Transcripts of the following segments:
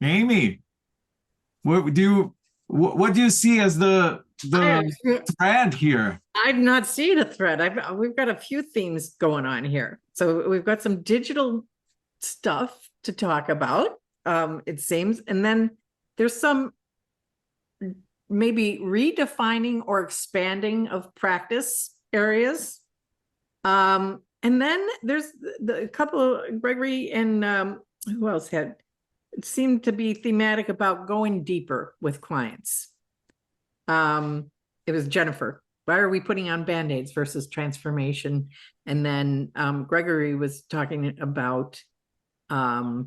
Amy, what do you see as the thread here? I've not seen a thread. We've got a few themes going on here. So we've got some digital stuff to talk about, it seems. And then there's some maybe redefining or expanding of practice areas. And then there's a couple of Gregory and who else had it seemed to be thematic about going deeper with clients. It was Jennifer. Why are we putting on band-aids versus transformation? And then Gregory was talking about is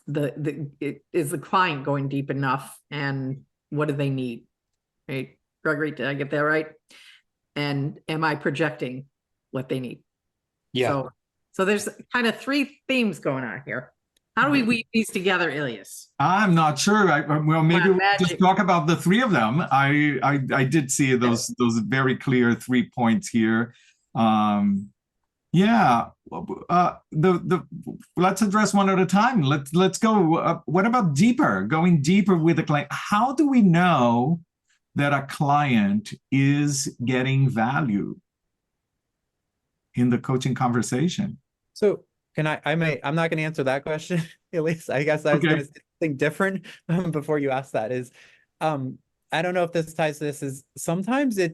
the client going deep enough, and what do they need? Right, Gregory, did I get that right? And am I projecting what they need? Yeah. So there's kind of three themes going on here. How do we weave these together, Ilias? I'm not sure. Well, maybe we'll just Magic. talk about the three of them. I did see those very clear 3 points here. Yeah. Let's address one at a time. Let's go. What about deeper? Going deeper with a client. How do we know that a client is getting value in the coaching conversation? So I'm not going to answer that question, at least. I guess I was going to say something different before you asked that is, I don't know if this ties to this, is sometimes I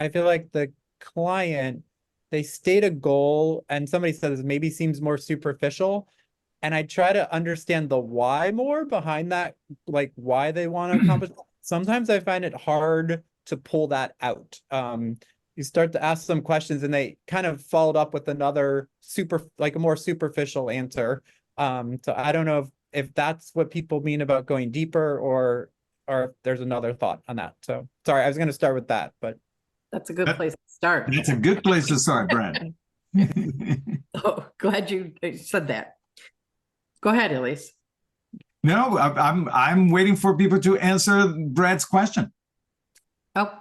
feel like the client, they state a goal and somebody says maybe seems more superficial. And I try to understand the why more behind that, like why they want to accomplish. Sometimes I find it hard to pull that out. You start to ask some questions and they kind of followed up with another a more superficial answer. So I don't know if that's what people mean about going deeper or if there's another thought on that. So sorry, I was going to start with that, but that's a good place to start. That's a good place to start, Brad. Oh, glad you said that. Go ahead, Elise. No, I'm waiting for people to answer Brad's question. Oh,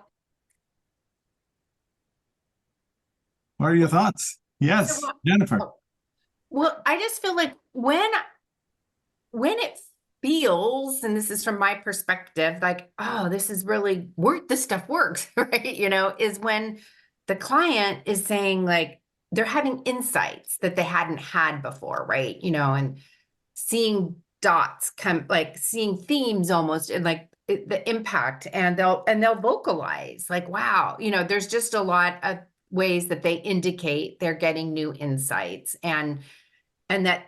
what are your thoughts? Yes, Jennifer. Well, I just feel like when it feels, and this is from my perspective, like, oh, this is really this stuff works, right? Is when the client is saying, like, they're having insights that they hadn't had before, right? And seeing dots come, like seeing themes almost, and like the impact, and they'll vocalize, like, wow, there's just a lot of ways that they indicate they're getting new insights, and that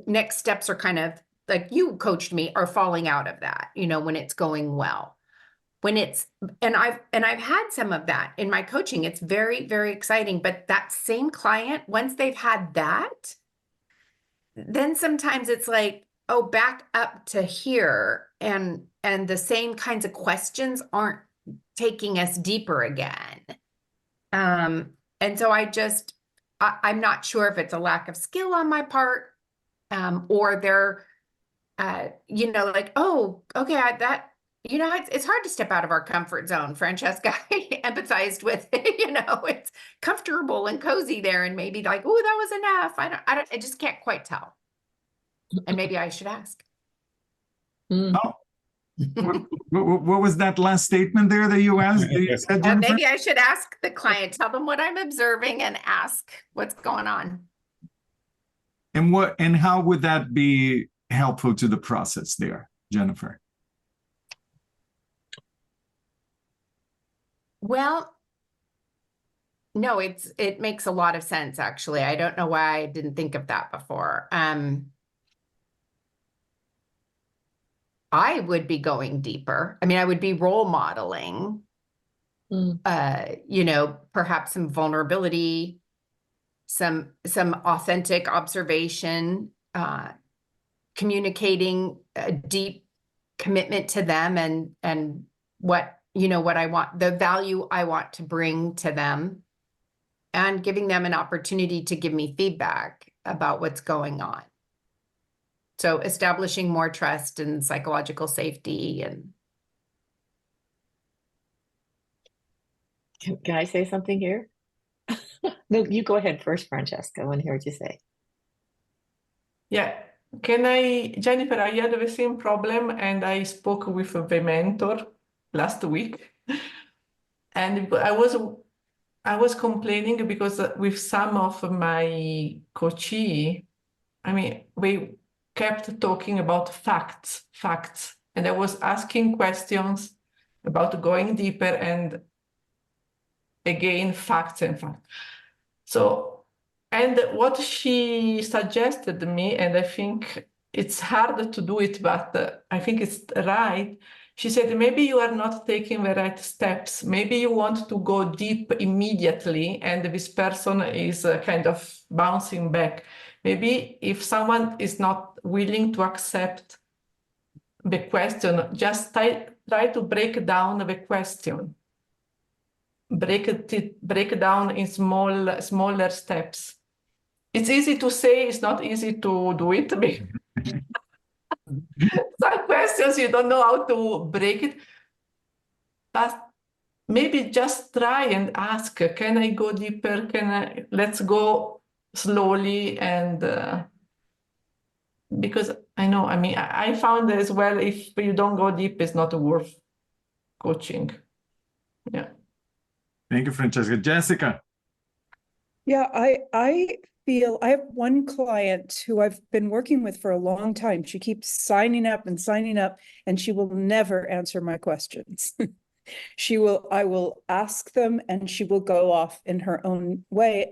next steps are kind of like you coached me are falling out of that, when it's going well. And I've had some of that in my coaching. It's very, very exciting. But that same client, once they've had that, then sometimes it's like, oh, back up to here. And the same kinds of questions aren't taking us deeper again. And so I'm not sure if it's a lack of skill on my part, or they're, like, oh, okay, it's hard to step out of our comfort zone, Francesca. I empathized with, it's comfortable and cozy there, and maybe like, oh, that was enough. I just can't quite tell. And maybe I should ask. Oh. What was that last statement there that you asked? That you said, maybe I should ask the client, tell them what I'm observing, and ask what's going on. And how would that be helpful to the process there, Jennifer? Well, no, it makes a lot of sense, actually. I don't know why I didn't think of that before. I would be going deeper. I mean, I would be role modeling, perhaps some vulnerability, some authentic observation, communicating a deep commitment to them, and what I want, the value I want to bring to them, and giving them an opportunity to give me feedback about what's going on. So establishing more trust and psychological safety. And can I say something here? No, you go ahead first, Francesca. I want to hear what you say. yeah, Jennifer, I had the same problem and I spoke with the mentor last week. And I was complaining because with some of my coachee, I mean, we kept talking about facts. And I was asking questions about going deeper and again, facts and facts. So, and what she suggested me, and I think it's hard to do it, but I think it's right. She said, maybe you are not taking the right steps. Maybe you want to go deep immediately, and this person is kind of bouncing back. Maybe if someone is not willing to accept the question, just try to break down the question. Break it down in smaller steps. It's easy to say, it's not easy to do it. Some questions you don't know how to break it, but maybe just try and ask, can I go deeper? Let's go slowly. And because I know, I mean, I found as well, if you don't go deep, it's not worth coaching. Yeah. Thank you, Francesca. Jessica. Yeah, I feel I have one client who I've been working with for a long time. She keeps signing up, and she will never answer my questions. I will ask them and she will go off in her own way.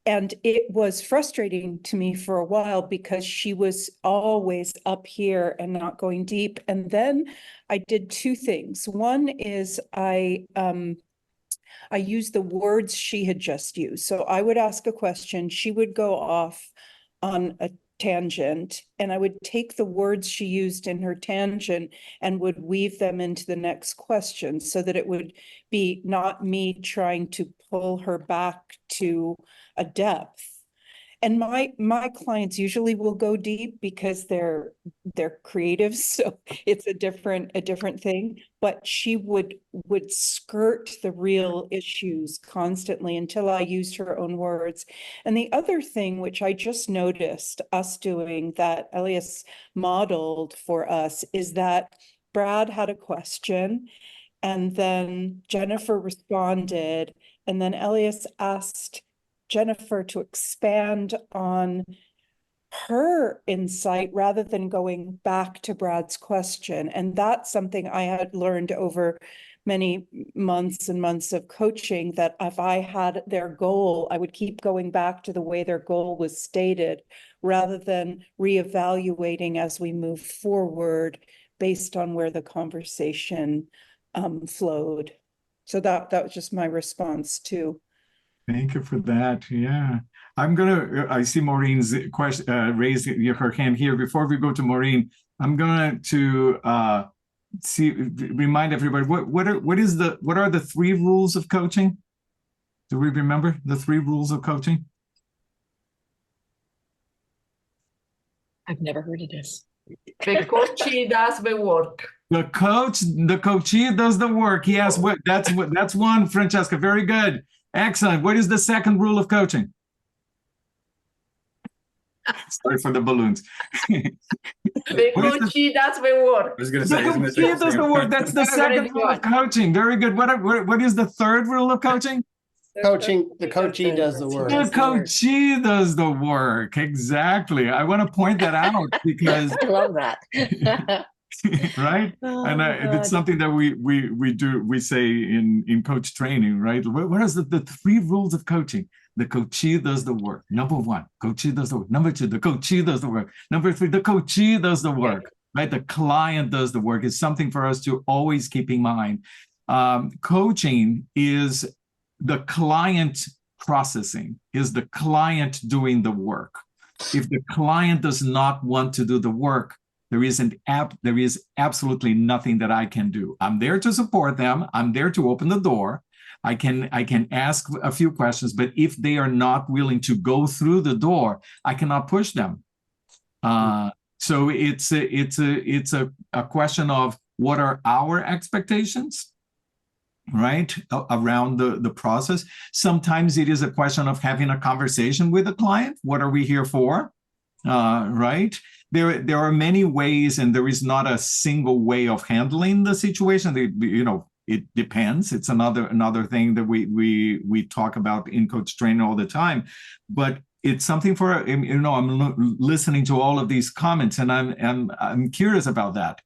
And it was frustrating to me for a while because she was always up here and not going deep. And then I did two things. One is I used the words she had just used. So I would ask a question, she would go off on a tangent, and I would take the words she used in her tangent and would weave them into the next question so that it would be not me trying to pull her back to a depth. And my clients usually will go deep because they're creative, so it's a different thing. But she would skirt the real issues constantly until I used her own words. And the other thing, which I just noticed us doing that Elias modeled for us, is that Brad had a question, and then Jennifer responded, and then Elias asked Jennifer to expand on her insight rather than going back to Brad's question. And that's something I had learned over many months and months of coaching, that if I had their goal, I would keep going back to the way their goal was stated rather than reevaluating as we move forward based on where the conversation flowed. So that was just my response to. Thank you for that. Yeah. I see Maureen's question, raise her hand here. Before we go to Maureen, I'm going to remind everybody, what are the 3 rules of coaching? Do we remember the 3 rules of coaching? I've never heard of this. The coachee does the work. The coachee does the work. Yes, that's one, Francesca. Very good. Excellent. What is the second rule of coaching? Sorry for the balloons. The coachee does the work. I was going to say, the coachee does the work. That's the second rule of coaching. Very good. What is the third rule of coaching? The coachee does the work. The coachee does the work. Exactly. I want to point that out because I love that. right? Oh, and it's something that we say in coach training, right? What is the 3 rules of coaching? The coachee does the work. Number 1, coachee does the work. Number 2, the coachee does the work. Number 3, the coachee does the work, right? The client does the work. It's something for us to always keep in mind. Coaching is the client processing, is the client doing the work. If the client does not want to do the work, there is absolutely nothing that I can do. I'm there to support them. I'm there to open the door. I can ask a few questions, but if they are not willing to go through the door, I cannot push them. So it's a question of what are our expectations, right, around the process. Sometimes it is a question of having a conversation with the client. What are we here for? right? There are many ways, and there is not a single way of handling the situation. It depends. It's another thing that we talk about in coach training all the time, but it's something for, I'm listening to all of these comments, and I'm curious about that.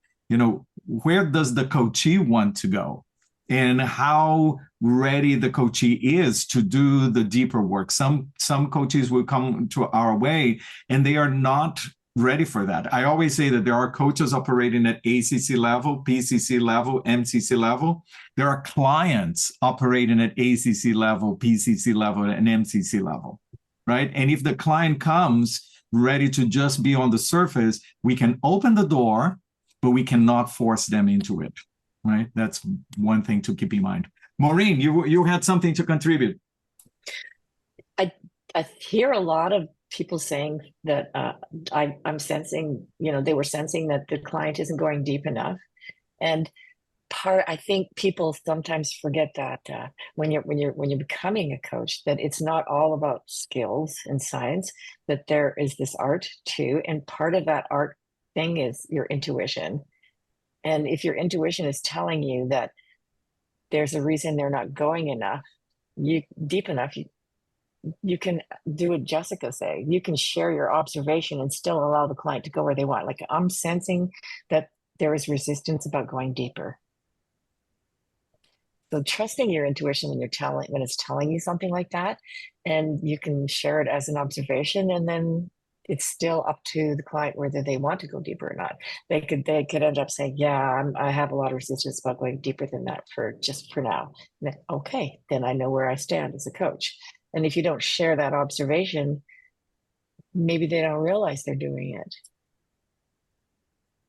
Where does the coachee want to go, and how ready the coachee is to do the deeper work. Some coaches will come to our way and they are not ready for that. I always say that there are coaches operating at ACC level, PCC level, MCC level. There are clients operating at ACC level, PCC level, and MCC level, right? And if the client comes ready to just be on the surface, we can open the door, but we cannot force them into it, right? That's one thing to keep in mind. Maureen, you had something to contribute. I hear a lot of people saying that I'm sensing, they were sensing that the client isn't going deep enough. And I think people sometimes forget that when you're becoming a coach, that it's not all about skills and science, that there is this art too. And part of that art thing is your intuition. And if your intuition is telling you that there's a reason they're not going deep enough, you can do what Jessica said. You can share your observation and still allow the client to go where they want. Like, I'm sensing that there is resistance about going deeper. So trusting your intuition when it's telling you something like that, and you can share it as an observation, and then it's still up to the client whether they want to go deeper or not. They could end up saying, yeah, I have a lot of resistance about going deeper than that for now. And then, okay, then I know where I stand as a coach. And if you don't share that observation, maybe they don't realize they're doing it.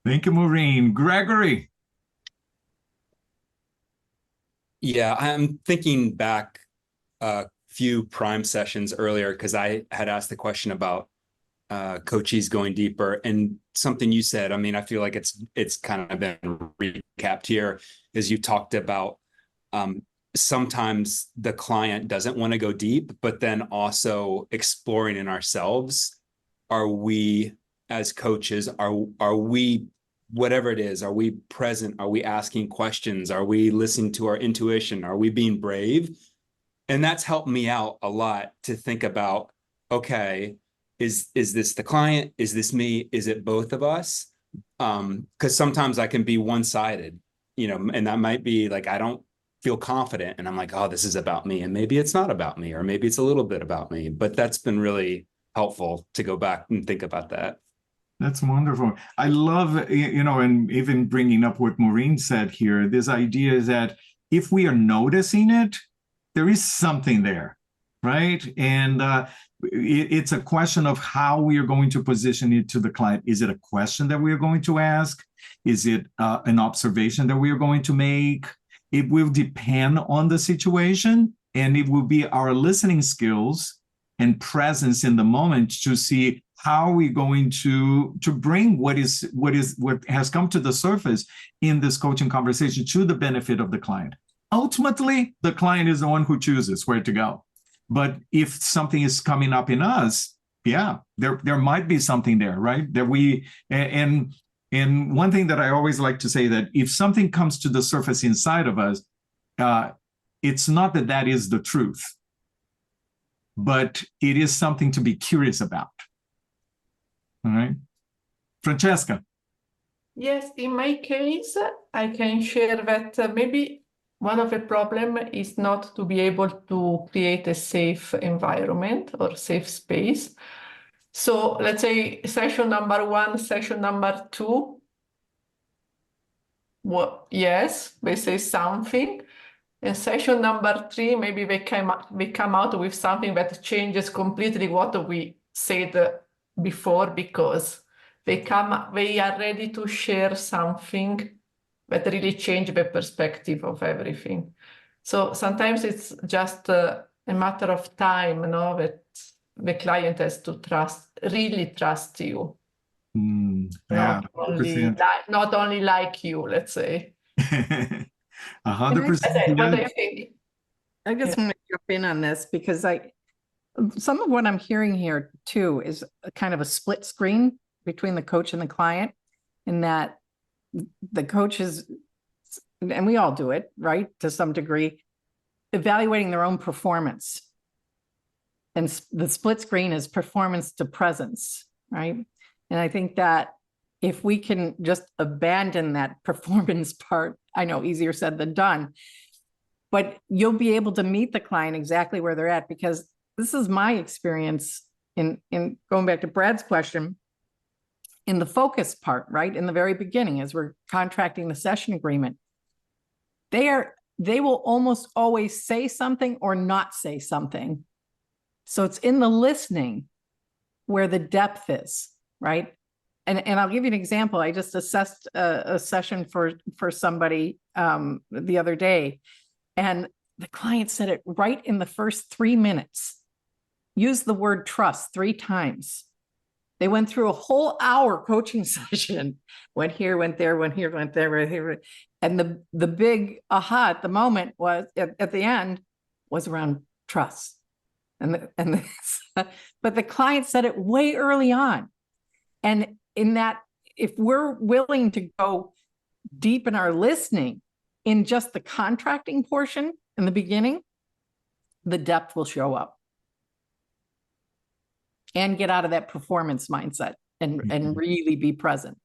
Thank you, Maureen. Gregory. Yeah, I'm thinking back a few prime sessions earlier, because I had asked the question about coachees going deeper, and something you said, I feel like it's kind of been recapped here, is you talked about sometimes the client doesn't want to go deep, but then also exploring in ourselves. Are we, as coaches, are we, whatever it is, are we present? Are we asking questions? Are we listening to our intuition? Are we being brave? And that's helped me out a lot to think about, okay, is this the client? Is this me? Is it both of us? Because sometimes I can be one-sided, and that might be like, I don't feel confident, and I'm like, oh, this is about me, and maybe it's not about me, or maybe it's a little bit about me. But that's been really helpful to go back and think about that. That's wonderful. I love, and even bringing up what Maureen said here, this idea is that if we are noticing it, there is something there, right? And it's a question of how we are going to position it to the client. Is it a question that we are going to ask? Is it an observation that we are going to make? It will depend on the situation, and it will be our listening skills and presence in the moment to see how we're going to bring what has come to the surface in this coaching conversation to the benefit of the client. Ultimately, the client is the one who chooses where to go. But if something is coming up in us, yeah, there might be something there, right? That and one thing that I always like to say, that if something comes to the surface inside of us, it's not that is the truth, but it is something to be curious about. All right, Francesca. Yes, in my case, I can share that maybe one of the problem is not to be able to create a safe environment or safe space. So let's say session number 1, session number 2, well, yes, they say something. And session number 3, maybe they come out with something that changes completely what we said before, because they are ready to share something that really change the perspective of everything. So sometimes it's just a matter of time, that the client has to really trust you. Yeah, not only like you, let's say. 100%. What I think, I just want to jump in on this, because some of what I'm hearing here too is a kind of a split screen between the coach and the client, in that the coach is, and we all do it, right, to some degree, evaluating their own performance. And the split screen is performance to presence, right? And I think that if we can just abandon that performance part, I know easier said than done, but you'll be able to meet the client exactly where they're at, because this is my experience in going back to Brad's question, in the focus part, right? In the very beginning, as we're contracting the session agreement, they will almost always say something or not say something. So it's in the listening where the depth is, right? And I'll give you an example. I just assessed a session for somebody the other day, and the client said it right in the first 3 minutes. Use the word trust 3 times. They went through a whole hour coaching session, went here, went there, went here, went there, went here. And the big aha at the moment was at the end was around trust. But the client said it way early on. And in that, if we're willing to go deep in our listening in just the contracting portion in the beginning, the depth will show up. And get out of that performance mindset and really be present.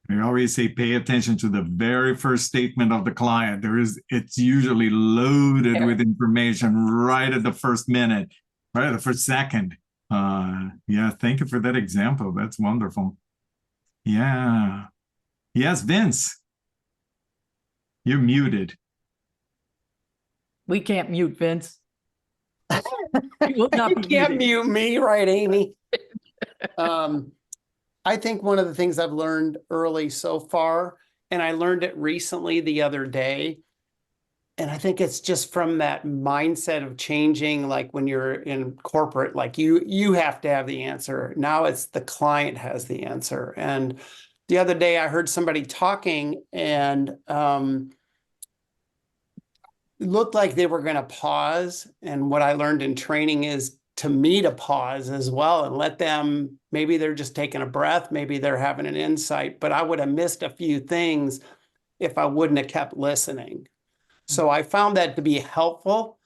I always say, pay attention to the very first statement of the client. It's usually loaded with information right at the first minute, right at the first second. Yeah, thank you for that example. That's wonderful. Yeah. Yes, Vince. You're muted. We can't mute Vince. You can't mute me, right, Amy? I think one of the things I've learned early so far, and I learned it recently the other day, and I think it's just from that mindset of changing, like when you're in corporate, like you have to have the answer. Now it's the client has the answer. And the other day I heard somebody talking, and it looked like they were going to pause. And what I learned in training is to me to pause as well and let them, maybe they're just taking a breath, maybe they're having an insight, but I would have missed a few things if I wouldn't have kept listening. So I found that to be helpful,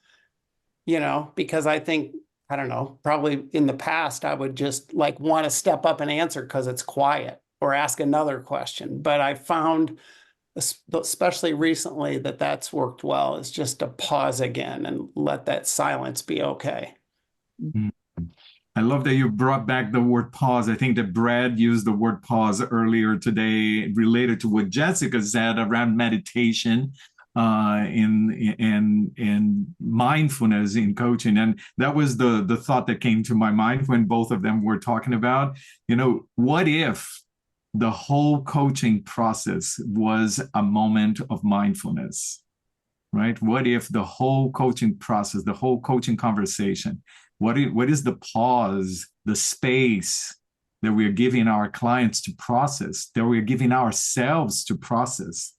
because I think, I don't know, probably in the past, I would just like want to step up and answer because it's quiet or ask another question. But I found, especially recently, that that's worked well, is just to pause again and let that silence be okay. I love that you brought back the word pause. I think that Brad used the word pause earlier today related to what Jessica said around meditation in mindfulness in coaching. And that was the thought that came to my mind when both of them were talking about, what if the whole coaching process was a moment of mindfulness, right? What if the whole coaching process, the whole coaching conversation, what is the pause, the space that we are giving our clients to process, that we are giving ourselves to process,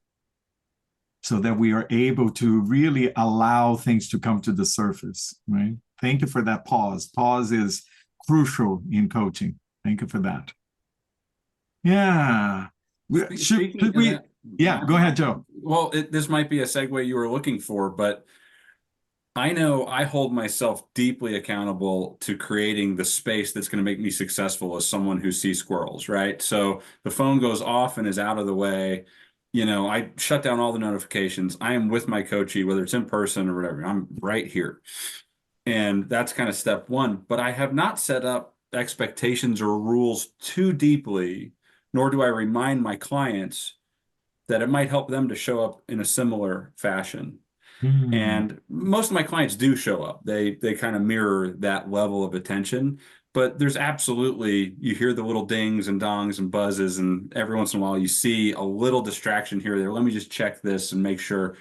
so that we are able to really allow things to come to the surface, right? Thank you for that pause. Pause is crucial in coaching. Thank you for that. Yeah. Should we? Yeah, go ahead, Joe. Well, this might be a segue you were looking for, but I know I hold myself deeply accountable to creating the space that's going to make me successful as someone who sees squirrels, right? So the phone goes off and is out of the way. I shut down all the notifications. I am with my coachee, whether it's in person or whatever. I'm right here. And that's kind of step one. But I have not set up expectations or rules too deeply, nor do I remind my clients that it might help them to show up in a similar fashion. And most of my clients do show up. They kind of mirror that level of attention. But there's absolutely, you hear the little dings and dongs and buzzes, and every once in a while you see a little distraction here or there. Let me just check this and make sure.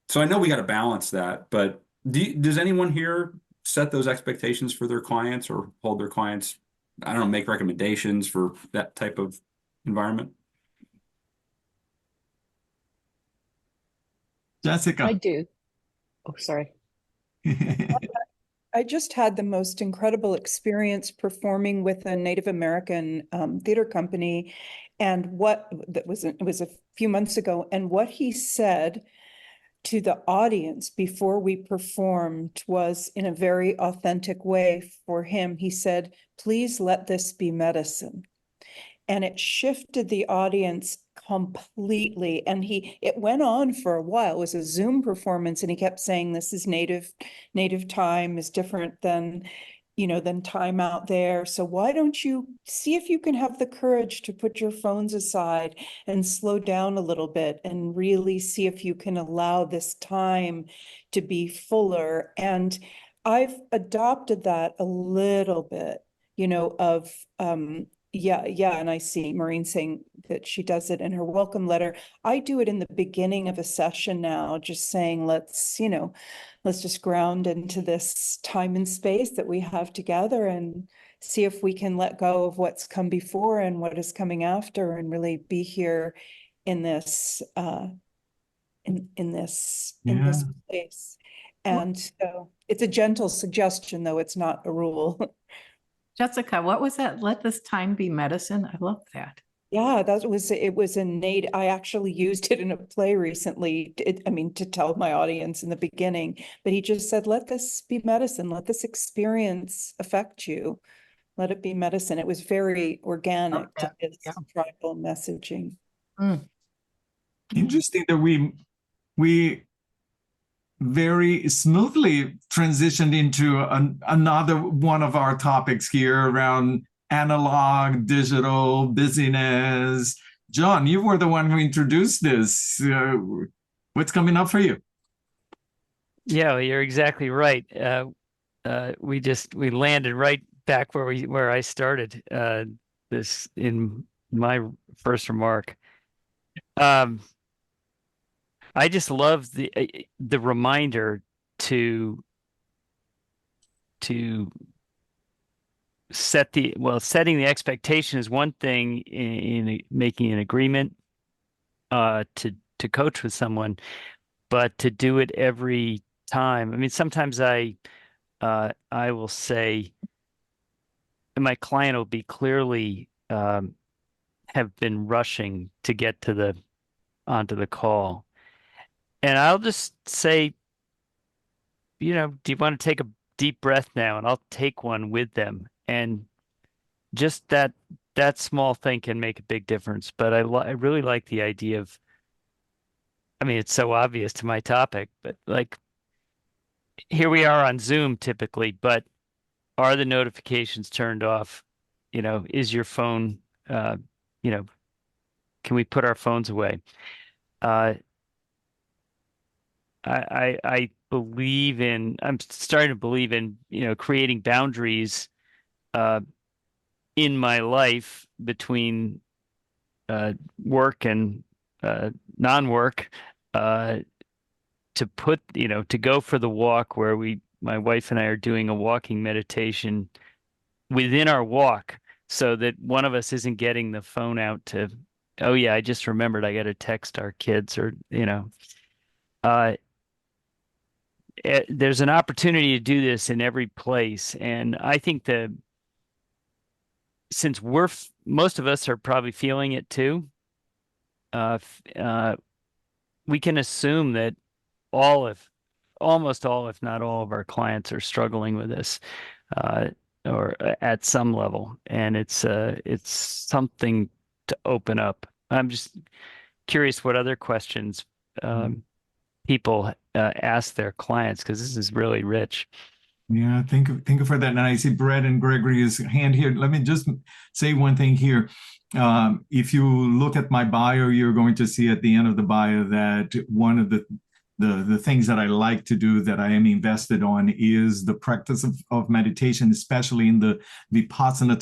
So I know we got to balance that. But does anyone here set those expectations for their clients or hold their clients, I don't know, make recommendations for that type of environment? Jessica. I do. Oh, sorry. I just had the most incredible experience performing with a Native American theater company, and it was a few months ago, and what he said to the audience before we performed was in a very authentic way for him. He said, "Please let this be medicine." And it shifted the audience completely. And it went on for a while. It was a Zoom performance, and he kept saying, "This is native time is different than, than time out there. So why don't you see if you can have the courage to put your phones aside and slow down a little bit and really see if you can allow this time to be fuller." And I've adopted that a little bit, of yeah, and I see Maureen saying that she does it in her welcome letter. I do it in the beginning of a session now, just saying, let's just ground into this time and space that we have together and see if we can let go of what's come before and what is coming after, and really be here in this in this place. And so it's a gentle suggestion, though it's not a rule. Jessica, what was that? Let this time be medicine. I love that. Yeah, it was innate. I actually used it in a play recently. To tell my audience in the beginning, but he just said, "Let this be medicine. Let this experience affect you. Let it be medicine." It was very organic to his tribal messaging. Interesting that we very smoothly transitioned into another one of our topics here around analog, digital, busyness. John, you were the one who introduced this. What's coming up for you? Yeah, well, you're exactly right. We landed right back where I started this in my first remark. I just love the reminder to setting the expectation is one thing in making an agreement to coach with someone, but to do it every time. I mean, sometimes I will say, and my client will be clearly have been rushing to get onto the call. And I'll just say, do you want to take a deep breath now? And I'll take one with them. And just that small thing can make a big difference. But I really like the idea of, it's so obvious to my topic, but like, here we are on Zoom typically, but are the notifications turned off? Is your phone, can we put our phones away? I believe I'm starting to believe in, creating boundaries in my life between work and non-work, to go for the walk where my wife and I are doing a walking meditation within our walk, so that one of us isn't getting the phone out to, oh yeah, I just remembered I got to text our kids, or, there's an opportunity to do this in every place. And I think since most of us are probably feeling it too, we can assume that almost all, if not all, of our clients are struggling with this, or at some level. And it's something to open up. I'm just curious what other questions people ask their clients, because this is really rich. Yeah, thank you for that. And I see Brett and Gregory's hand here. Let me just say one thing here. If you look at my bio, you're going to see at the end of the bio that one of the things that I like to do, that I am invested on, is the practice of meditation, especially in the Vipassana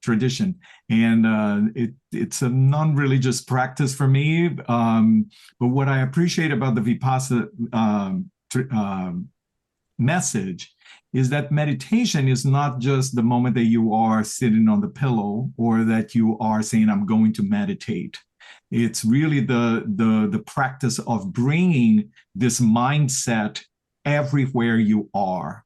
tradition. And it's a non-religious practice for me. But what I appreciate about the Vipassana message is that meditation is not just the moment that you are sitting on the pillow, or that you are saying, I'm going to meditate. It's really the practice of bringing this mindset everywhere you are.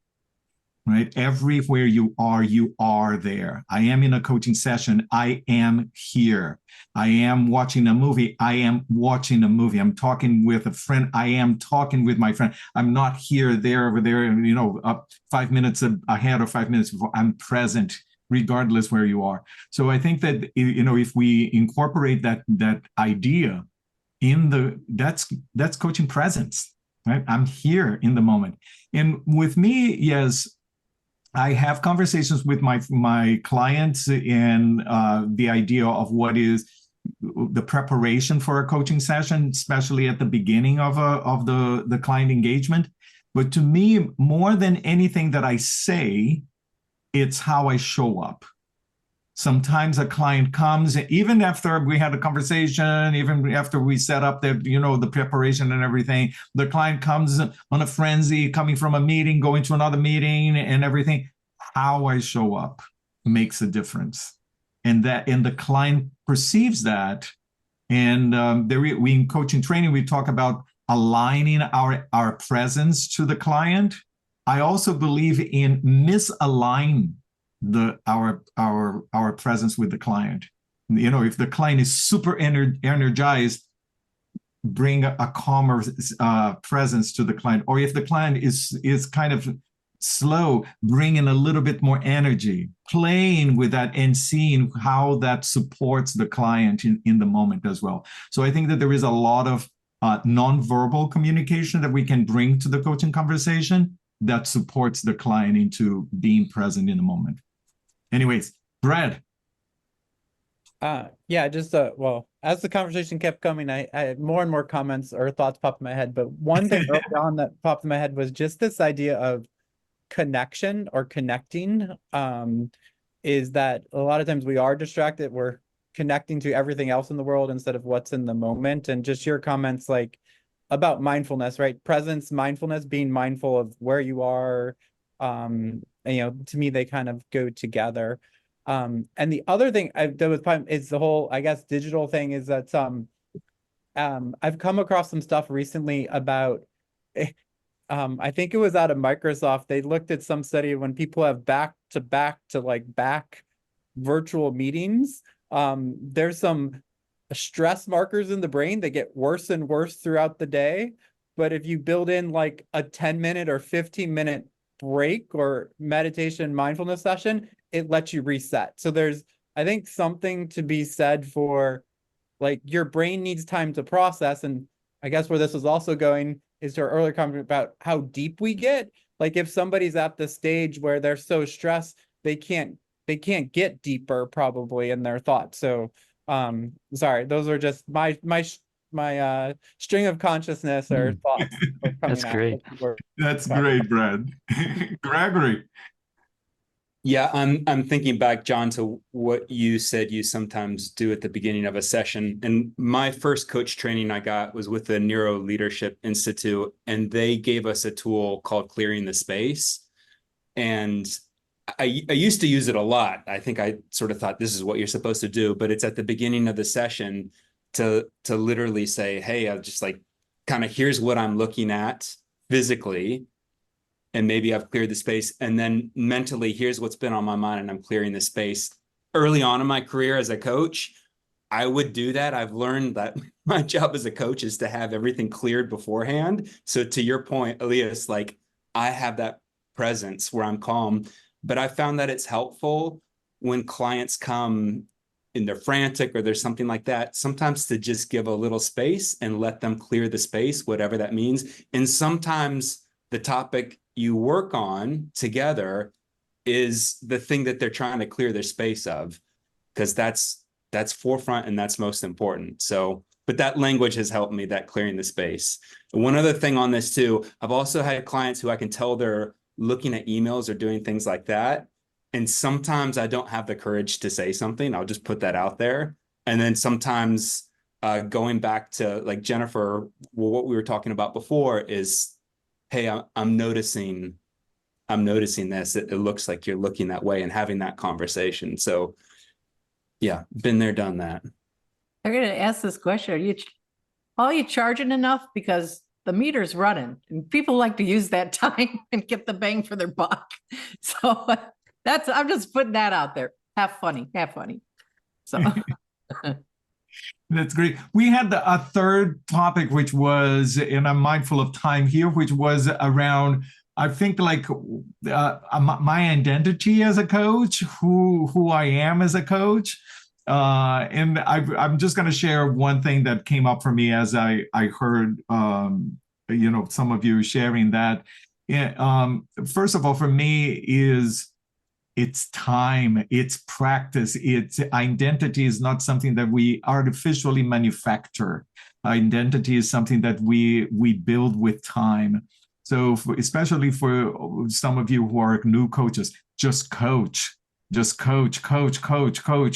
right? Everywhere you are there. I am in a coaching session. I am here. I am watching a movie. I am watching a movie. I'm talking with a friend. I am talking with my friend. I'm not here, there, over there, you know, up 5 minutes ahead or 5 minutes before. I'm present regardless where you are. So I think that, you know, if we incorporate that idea in that's coaching presence, right? I'm here in the moment. And with me, yes, I have conversations with my clients in the idea of what is the preparation for a coaching session, especially at the beginning of the client engagement. But to me, more than anything that I say, it's how I show up. Sometimes a client comes, even after we had a conversation, even after we set up the, you know, the preparation and everything, the client comes on a frenzy, coming from a meeting, going to another meeting and everything. How I show up makes a difference. And the client perceives that. And we in coaching training, we talk about aligning our presence to the client. I also believe in misaligning our presence with the client. You know, if the client is super energized, bring a calmer presence to the client. Or if the client is kind of slow, bring in a little bit more energy, playing with that and seeing how that supports the client in the moment as well. So I think that there is a lot of nonverbal communication that we can bring to the coaching conversation that supports the client into being present in the moment. Anyways, Brad. Yeah, just well, as the conversation kept coming, I had more and more comments or thoughts pop in my head. But one thing early on that popped in my head was just this idea of connection or connecting. Is that a lot of times we are distracted, we're connecting to everything else in the world instead of what's in the moment. And just your comments like about mindfulness, right? Presence, mindfulness, being mindful of where you are. And, you know, to me, they kind of go together. And the other thing that was is the whole, I guess, digital thing is that I've come across some stuff recently about I think it was out of Microsoft. They looked at some study when people have back virtual meetings. There's some stress markers in the brain that get worse and worse throughout the day. But if you build in like a 10-minute or 15-minute break or meditation mindfulness session, it lets you reset. So there's, I think, something to be said for like your brain needs time to process. And I guess where this was also going is to our earlier comment about how deep we get. Like if somebody's at the stage where they're so stressed, they can't get deeper probably in their thoughts. So sorry, those are just my string of consciousness or thoughts. That's great. That's great, Brad. Gregory. Yeah, I'm thinking back, John, to what you said you sometimes do at the beginning of a session. And my first coach training I got was with the Neuro Leadership Institute, and they gave us a tool called Clearing the Space. And I used to use it a lot. I think I sort of thought this is what you're supposed to do, but it's at the beginning of the session to literally say, hey, I'll just like kind of here's what I'm looking at physically. And maybe I've cleared the space, and then mentally, here's what's been on my mind, and I'm clearing the space. Early on in my career as a coach, I would do that. I've learned that my job as a coach is to have everything cleared beforehand. So to your point, Elias, like I have that presence where I'm calm, but I found that it's helpful when clients come and they're frantic or there's something like that, sometimes to just give a little space and let them clear the space, whatever that means. And sometimes the topic you work on together is the thing that they're trying to clear their space of, because that's forefront and that's most important. So, but that language has helped me, that clearing the space. One other thing on this too, I've also had clients who I can tell they're looking at emails or doing things like that. And sometimes I don't have the courage to say something. I'll just put that out there. And then sometimes going back to like Jennifer, well, what we were talking about before is, hey, I'm noticing this. It looks like you're looking that way, and having that conversation. So yeah, been there, done that. They're going to ask this question. Are you charging enough? Because the meter's running and people like to use that time and get the bang for their buck. So I'm just putting that out there. Have funny. So That's great. We had a third topic, which was, and I'm mindful of time here, which was around, I think, like my identity as a coach, who I am as a coach. And I'm just going to share one thing that came up for me as I heard, some of you sharing that. First of all, for me it's time, it's practice, it's identity is not something that we artificially manufacture. Identity is something that we build with time. So especially for some of you who are new coaches, just coach. Just coach.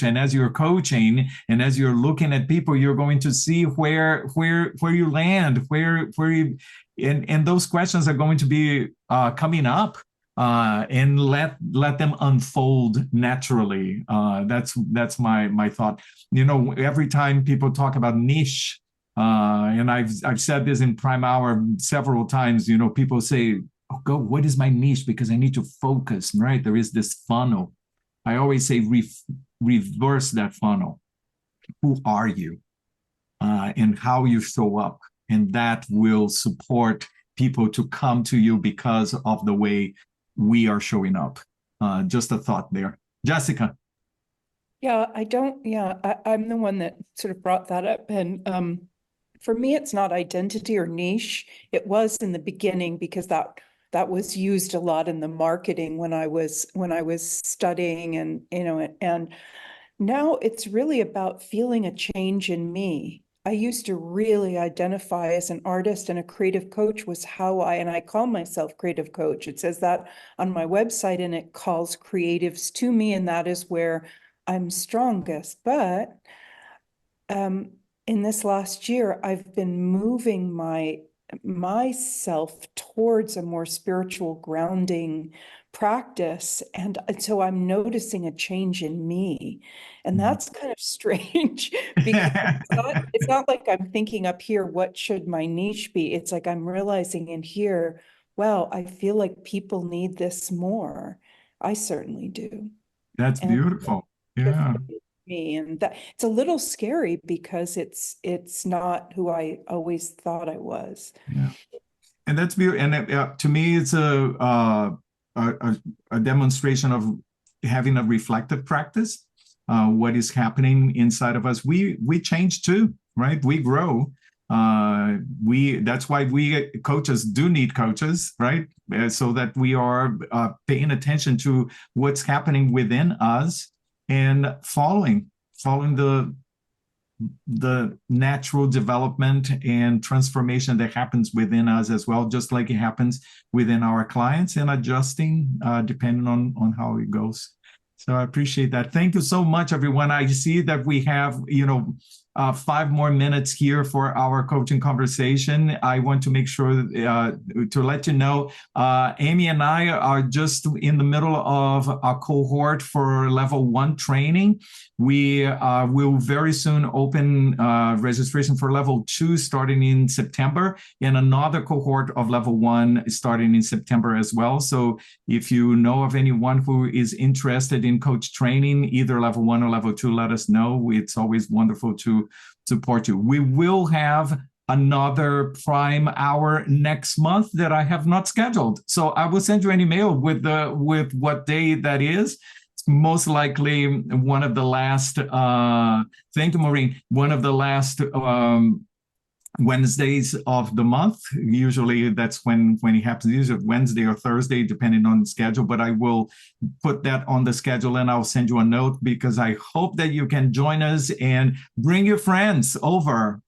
And as you're coaching and as you're looking at people, you're going to see where you land, where you, and those questions are going to be coming up. And let them unfold naturally. That's my thought. Every time people talk about niche, and I've said this in Prime Hour several times. People say, "Oh, go. What is my niche?" Because I need to focus. Right? There is this funnel. I always say reverse that funnel. Who are you? And how you show up, and that will support people to come to you because of the way we are showing up. Just a thought there. Jessica. Yeah, I'm the one that sort of brought that up. And for me, it's not identity or niche. It was in the beginning because that was used a lot in the marketing when I was studying, and and now it's really about feeling a change in me. I used to really identify as an artist, and a creative coach was how and I call myself creative coach. It says that on my website, and it calls creatives to me, and that is where I'm strongest. But in this last year, I've been moving myself towards a more spiritual grounding practice, and so I'm noticing a change in me, and that's kind of strange because it's not like I'm thinking up here, what should my niche be? It's like I'm realizing in here, well, I feel like people need this more. I certainly do. That's beautiful. Yeah. Me, and that it's a little scary because it's not who I always thought I was. Yeah. And that's beautiful. And to me, it's a demonstration of having a reflective practice. What is happening inside of us? We change too, right? We grow. That's why we coaches do need coaches, right? So that we are paying attention to what's happening within us and following the natural development and transformation that happens within us as well, just like it happens within our clients, and adjusting depending on how it goes. So I appreciate that. Thank you so much, everyone. I see that we have, 5 more minutes here for our coaching conversation. I want to make sure to let you know, Amy and I are just in the middle of a cohort for level 1 training. We will very soon open registration for level 2 starting in September, and another cohort of level 1 starting in September as well. So if you know of anyone who is interested in coach training, either level 1 or level 2, let us know. It's always wonderful to support you. We will have another Prime Hour next month that I have not scheduled. So I will send you an email with what day that is. It's most likely one of the last, thank you, Maureen, one of the last Wednesdays of the month. Usually that's when it happens, usually Wednesday or Thursday, depending on the schedule, but I will put that on the schedule and I'll send you a note, because I hope that you can join us and bring your friends over,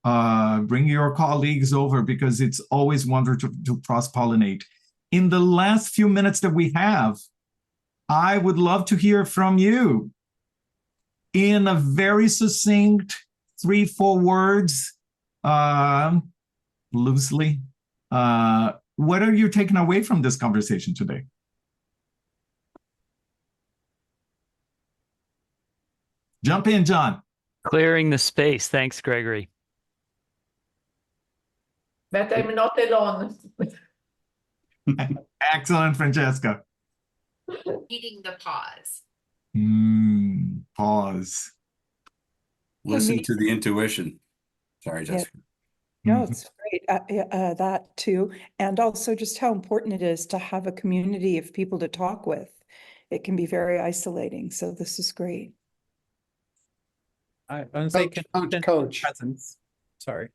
bring your colleagues over, because it's always wonderful to cross-pollinate. In the last few minutes that we have, I would love to hear from you in a very succinct 3-4 words, loosely. What are you taking away from this conversation today? Jump in, John. Clearing the space. Thanks, Gregory. But I'm not alone. Excellent, Francesca. Eating the pause. Pause. Listen to the intuition. Sorry, Jessica. No, it's great. That too. And also just how important it is to have a community of people to talk with. It can be very isolating. So this is great. I'm gonna say Coach, connection and coach. presence. Sorry.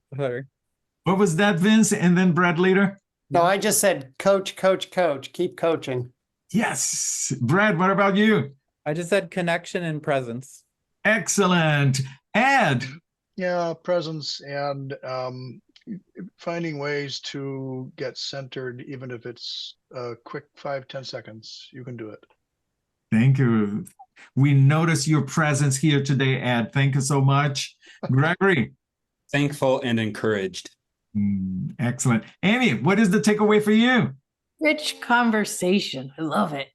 What was that, Vince? And then Brad later? No, I just said, coach, coach, coach, keep coaching. Yes. Brad, what about you? I just said connection and presence. Excellent. Ed. Yeah, presence and finding ways to get centered, even if it's a quick 5-10 seconds, you can do it. Thank you. We notice your presence here today, Ed. Thank you so much. Gregory. Thankful and encouraged. Excellent. Amy, what is the takeaway for you? Rich conversation. I love it.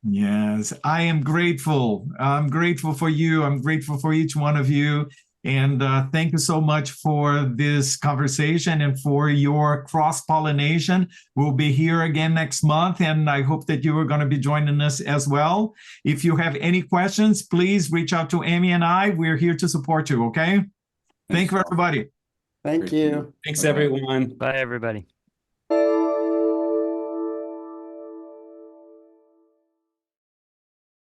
Yes, I am grateful. I'm grateful for you. I'm grateful for each one of you. And thank you so much for this conversation and for your cross-pollination. We'll be here again next month, and I hope that you are going to be joining us as well. If you have any questions, please reach out to Amy and I. We're here to support you, okay? Thank you, everybody. Thank you. Thanks, everyone. Bye, everybody.